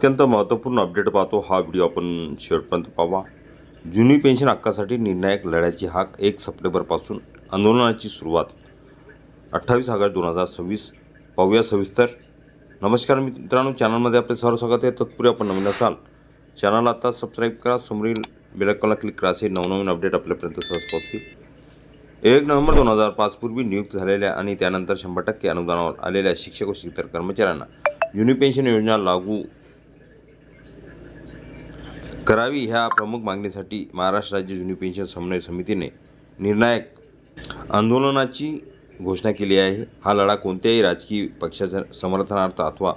अत्यंत महत्त्वपूर्ण अपडेट पाहतो हा व्हिडिओ आपण शेवटपर्यंत पाहावा। जुनी पेन्शन हक्कासाठी निर्णायक लढ्याची हाक 1 सप्टेंबरपासून आंदोलनाची सुरुवात 28 ऑगस्ट 2026 पाहूया सविस्तर। नमस्कार मित्रांनो, चॅनलमध्ये आपले सर्व स्वागत आहे। तत्पूर्वी आपण नवीन असाल चॅनल आता सबस्क्राईब करा, समोरील बेल आयकॉनला क्लिक करा, असे नवनवीन अपडेट आपल्यापर्यंत सहज पोहोचतील। 1 नोव्हेंबर 2005 पूर्वी नियुक्त झालेल्या आणि त्यानंतर 100% अनुदानावर आलेल्या शिक्षक व शिक्षकेतर कर्मचाऱ्यांना जुनी पेन्शन योजना लागू करावी ह्या प्रमुख मागणीसाठी महाराष्ट्र राज्य जुनी पेन्शन समन्वय समितीने निर्णायक आंदोलनाची घोषणा केली आहे। हा लढा कोणत्याही राजकीय पक्षाच्या समर्थनार्थ अथवा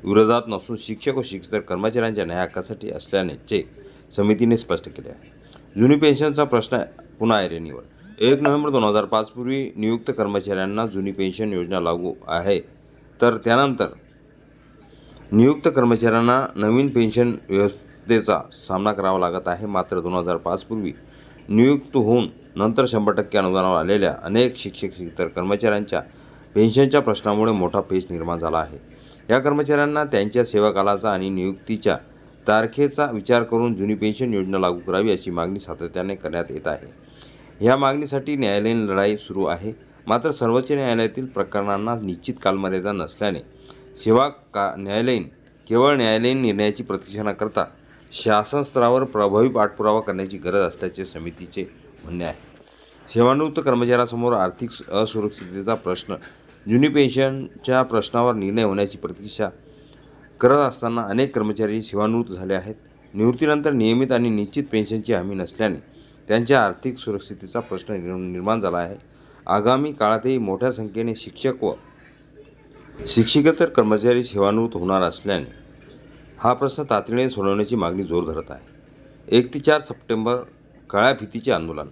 विरोधात नसून शिक्षक व शिक्षकेतर कर्मचाऱ्यांच्या न्याय हक्कासाठी असल्याचे समितीने स्पष्ट केले आहे। जुनी पेन्शनचा प्रश्न पुन्हा ऐरणीवर। 1 नोव्हेंबर 2005 पूर्वी नियुक्त कर्मचाऱ्यांना जुनी पेन्शन योजना लागू आहे, तर त्यानंतर नियुक्त कर्मचाऱ्यांना नवीन पेन्शन व्यवस्थेचा सामना करावा लागत आहे। मात्र 2005 पूर्वी नियुक्त होऊन नंतर 100% अनुदानावर आलेल्या अनेक शिक्षक शिक्षकेतर कर्मचाऱ्यांच्या पेन्शनच्या प्रश्नामुळे मोठा पेच निर्माण झाला आहे। या कर्मचाऱ्यांना त्यांच्या सेवाकालाचा आणि नियुक्तीच्या तारखेचा विचार करून जुनी पेन्शन योजना लागू करावी अशी मागणी सातत्याने करण्यात येत आहे। या मागणीसाठी न्यायालयीन लढाई सुरू आहे। मात्र सर्वोच्च न्यायालयातील प्रकरणांना निश्चित कालमर्यादा नसल्याने न्यायालयीन केवळ न्यायालयीन निर्णयाची प्रतीक्षा न करता शासन स्तरावर प्रभावी पाठपुरावा करण्याची गरज असल्याचे समितीचे म्हणणे आहे। सेवानिवृत्त कर्मचाऱ्यांसमोर आर्थिक असुरक्षिततेचा प्रश्न, जुनी पेन्शनच्या प्रश्नावर निर्णय होण्याची प्रतीक्षा करत असताना अनेक कर्मचारी सेवानिवृत्त झाले आहेत। निवृत्तीनंतर नियमित आणि निश्चित पेन्शनची हमी नसल्याने त्यांच्या आर्थिक सुरक्षिततेचा प्रश्न निर्माण झाला आहे। आगामी काळातही मोठ्या संख्येने शिक्षक व शिक्षकेतर कर्मचारी सेवानिवृत्त होणार असल्याने हा प्रश्न तातडीने सोडवण्याची मागणी जोर धरत आहे। 1 ते 4 सप्टेंबर काळ्या फितीचे आंदोलन।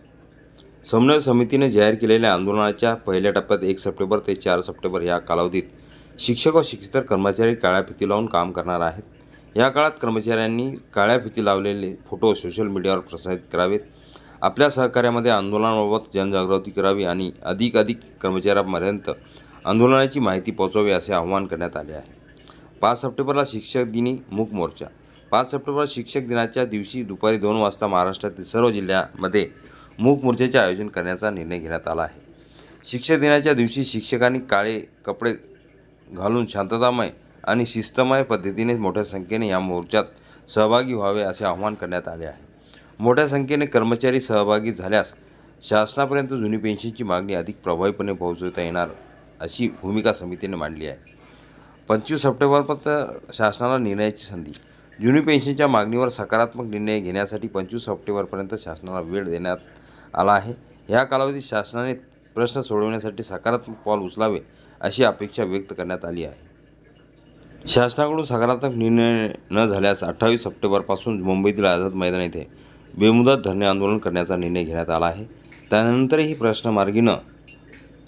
समन्वय समितीने जाहीर केलेल्या आंदोलनाच्या पहिल्या टप्प्यात 1 सप्टेंबर ते 4 सप्टेंबर या कालावधीत शिक्षक व शिक्षकेतर कर्मचारी काळ्या फिती लावून काम करणार आहेत। या काळात कर्मचाऱ्यांनी काळ्या फिती लावलेले फोटो सोशल मीडियावर प्रसारित करावेत, आपल्या सहकार्यामध्ये आंदोलनाबाबत जनजागृती करावी आणि अधिक कर्मचाऱ्यांपर्यंत आंदोलनाची माहिती पोहोचवावी असे आवाहन करण्यात आले आहे। 5 सप्टेंबरला शिक्षक दिनी मूक मोर्चा। 5 सप्टेंबर शिक्षक दिनाच्या दिवशी दुपारी 2 वाजता महाराष्ट्रातील सर्व जिल्ह्यांमध्ये मूक मोर्चाचे आयोजन करण्याचा निर्णय घेण्यात आला आहे। शिक्षक दिनाच्या दिवशी शिक्षकांनी काळे कपडे घालून शांततामय आणि शिस्तमय पद्धतीने मोठ्या संख्येने या मोर्चात सहभागी व्हावे असे आवाहन करण्यात आले आहे। मोठ्या संख्येने कर्मचारी सहभागी झाल्यास शासनापर्यंत जुनी पेन्शनची मागणी अधिक प्रभावीपणे पोहोचवता येणार अशी भूमिका समितीने मांडली आहे। 25 सप्टेंबरपर्यंत शासनाला निर्णयाची संधी। जुनी पेन्शनच्या मागणीवर सकारात्मक निर्णय घेण्यासाठी 25 सप्टेंबरपर्यंत शासनाला वेळ देण्यात आला आहे। ह्या कालावधीत शासनाने प्रश्न सोडवण्यासाठी सकारात्मक पाऊल उचलावे अशी अपेक्षा व्यक्त करण्यात आली आहे। शासनाकडून सकारात्मक निर्णय न झाल्यास 28 सप्टेंबरपासून मुंबईतील आझाद मैदान येथे बेमुदत धरणे आंदोलन करण्याचा निर्णय घेण्यात आला आहे। त्यानंतरही प्रश्न मार्गी न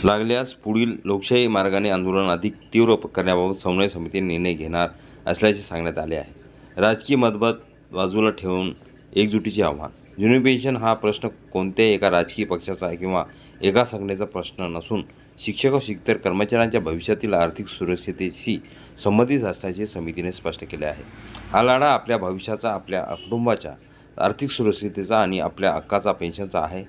लागल्यास पुढील लोकशाही मार्गाने आंदोलन अधिक तीव्र करण्याबाबत समन्वय समितीने निर्णय घेणार असल्याचे सांगण्यात आले आहे। राजकीय मतभेद बाजूला ठेवून एकजुटीचे आव्हान। जुनी पेन्शन हा प्रश्न कोणत्याही एका राजकीय पक्षाचा किंवा एका संघटनेचा प्रश्न नसून शिक्षक व शिक्षकेतर कर्मचाऱ्यांच्या भविष्यातील आर्थिक सुरक्षिततेशी संबंधित असल्याचे समितीने स्पष्ट केले आहे। हा लढा आपल्या भविष्याचा, आपल्या कुटुंबाच्या आर्थिक सुरक्षिततेचा आणि आपल्या हक्काचा पेन्शनचा आहे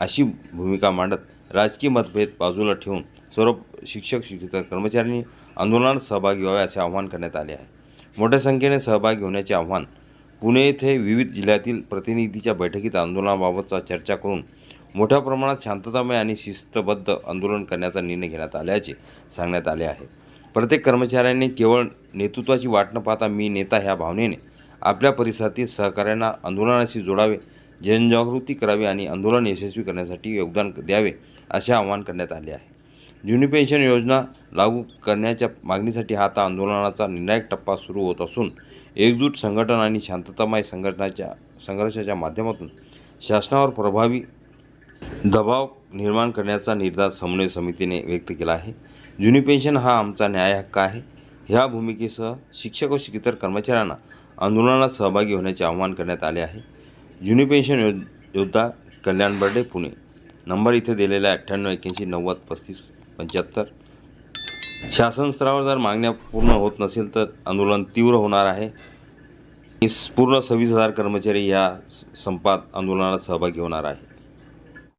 अशी भूमिका मांडत राजकीय मतभेद बाजूला ठेवून सर्व शिक्षक शिक्षकेतर कर्मचाऱ्यांनी आंदोलनात सहभागी व्हावे असे आवाहन करण्यात आले आहे। मोठ्या संख्येने सहभागी होण्याचे आवाहन। पुणे येथे विविध जिल्ह्यातील प्रतिनिधीच्या बैठकीत आंदोलनाबाबतचा चर्चा करून मोठ्या प्रमाणात शांततामय आणि शिस्तबद्ध आंदोलन करण्याचा निर्णय घेण्यात आल्याचे सांगण्यात आले आहे। प्रत्येक कर्मचाऱ्यांनी केवळ नेतृत्वाची वाट न पाहता मी नेता ह्या भावनेने आपल्या परिसरातील सहकाऱ्यांना आंदोलनाशी जोडावे, जनजागृती करावी आणि आंदोलन यशस्वी करण्यासाठी योगदान द्यावे असे आवाहन करण्यात आले आहे। जुनी पेन्शन योजना लागू करण्याच्या मागणीसाठी आता आंदोलनाचा निर्णायक टप्पा सुरू होत असून एकजूट संघटन आणि शांततामय संघर्षाच्या माध्यमातून शासनावर प्रभावी दबाव निर्माण करण्याचा निर्धार समन्वय समितीने व्यक्त केला आहे। जुनी पेन्शन हा आमचा न्याय हक्क आहे ह्या भूमिकेसह शिक्षक व शिक्षकेतर कर्मचाऱ्यांना आंदोलनात सहभागी होण्याचे आवाहन करण्यात आले आहे। जुनी पेन्शन योद्धा कल्याण बर्डे, पुणे। नंबर इथे दिलेला आहे 98 81 90 35 75। शासन स्तरावर जर मागण्या पूर्ण होत नसेल तर आंदोलन तीव्र होणार आहे। पूर्ण 26,000 कर्मचारी या संपात आंदोलनात सहभागी होणार आहे.